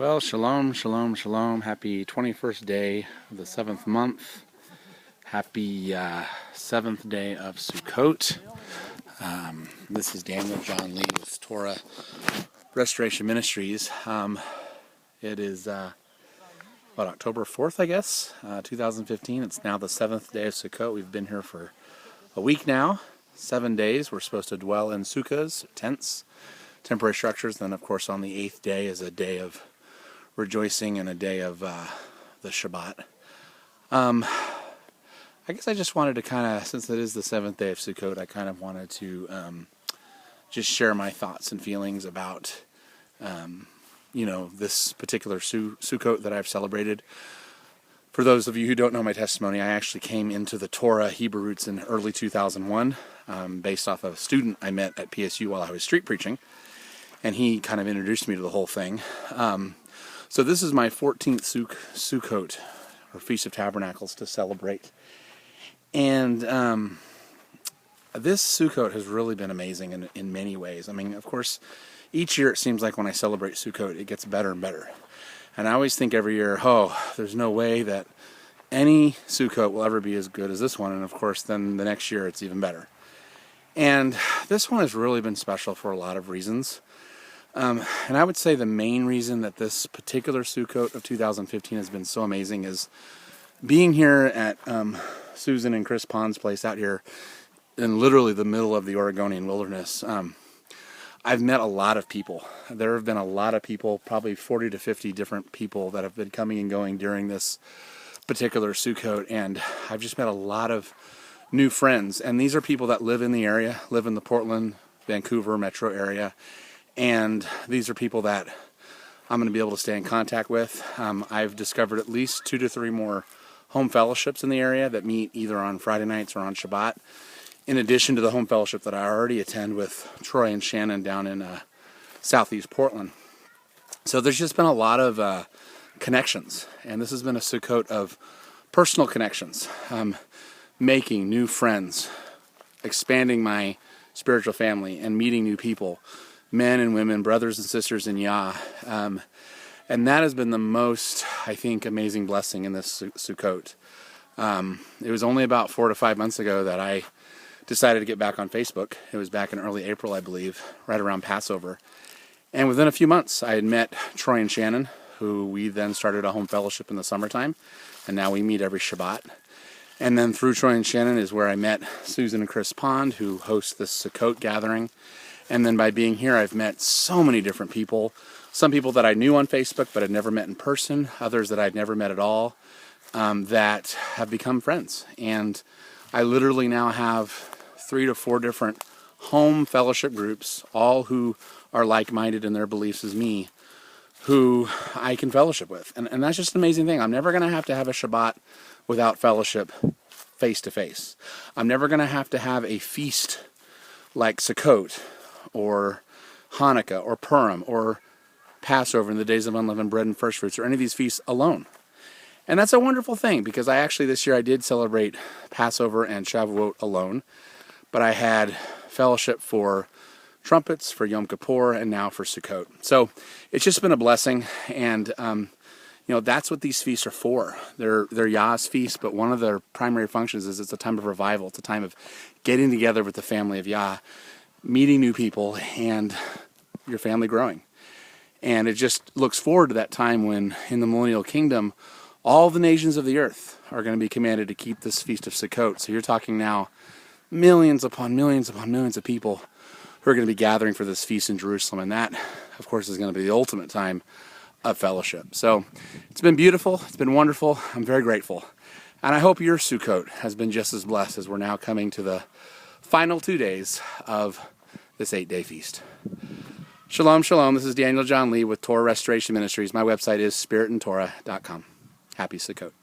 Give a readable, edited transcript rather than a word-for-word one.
Well, shalom, shalom, shalom. Happy 21st day of the 7th month. Happy 7th day of Sukkot. This is Daniel John Lee with Torah Restoration Ministries. It is, October 4th, I guess, 2015. It's now the 7th day of Sukkot. We've been here for a week now, 7 days. We're supposed to dwell in sukkahs, tents, temporary structures. Then, of course, on the 8th day is a day of rejoicing and a day of the Shabbat. I guess I just wanted to kind of, since it is the 7th day of Sukkot, I kind of wanted to just share my thoughts and feelings about, this particular Sukkot that I've celebrated. For those of you who don't know my testimony, I actually came into the Torah Hebrew roots in early 2001, based off of a student I met at PSU while I was street preaching, and he kind of introduced me to the whole thing. So this is my 14th Sukkot, or Feast of Tabernacles, to celebrate. And this Sukkot has really been amazing in many ways. I mean, of course, each year it seems like when I celebrate Sukkot, it gets better and better. And I always think every year, there's no way that any Sukkot will ever be as good as this one. And of course, then the next year it's even better. And this one has really been special for a lot of reasons. And I would say the main reason that this particular Sukkot of 2015 has been so amazing is being here at Susan and Chris Pond's place out here in literally the middle of the Oregonian wilderness. I've met a lot of people. There have been a lot of people, probably 40 to 50 different people that have been coming and going during this particular Sukkot, and I've just met a lot of new friends. And these are people that live in the area, live in the Portland, Vancouver metro area. And these are people that I'm going to be able to stay in contact with. I've discovered at least 2 to 3 more home fellowships in the area that meet either on Friday nights or on Shabbat, in addition to the home fellowship that I already attend with Troy and Shannon down in southeast Portland. So there's just been a lot of connections, and this has been a Sukkot of personal connections, making new friends, expanding my spiritual family, and meeting new people. Men and women, brothers and sisters in Yah. And that has been the most, I think, amazing blessing in this Sukkot. It was only about 4 to 5 months ago that I decided to get back on Facebook. It was back in early April, I believe, right around Passover. And within a few months, I had met Troy and Shannon, who we then started a home fellowship in the summertime. And now we meet every Shabbat. And then through Troy and Shannon is where I met Susan and Chris Pond, who host this Sukkot gathering. And then by being here, I've met so many different people. Some people that I knew on Facebook but had never met in person. Others that I'd never met at all, that have become friends. And I literally now have 3 to 4 different home fellowship groups, all who are like-minded in their beliefs as me, who I can fellowship with. And that's just an amazing thing. I'm never going to have a Shabbat without fellowship face-to-face. I'm never going to have a feast like Sukkot, or Hanukkah, or Purim, or Passover in the days of unleavened bread and first fruits, or any of these feasts alone. And that's a wonderful thing, because this year I did celebrate Passover and Shavuot alone, but I had fellowship for trumpets, for Yom Kippur, and now for Sukkot. So it's just been a blessing, and that's what these feasts are for. They're Yah's feasts, but one of their primary functions is it's a time of revival. It's a time of getting together with the family of Yah, meeting new people, and your family growing. And it just looks forward to that time when, in the millennial kingdom, all the nations of the earth are going to be commanded to keep this Feast of Sukkot. So you're talking now millions upon millions upon millions of people who are going to be gathering for this feast in Jerusalem. And that, of course, is going to be the ultimate time of fellowship. So it's been beautiful. It's been wonderful. I'm very grateful. And I hope your Sukkot has been just as blessed as we're now coming to the final 2 days of this 8-day feast. Shalom, shalom. This is Daniel John Lee with Torah Restoration Ministries. My website is spiritandtorah.com. Happy Sukkot.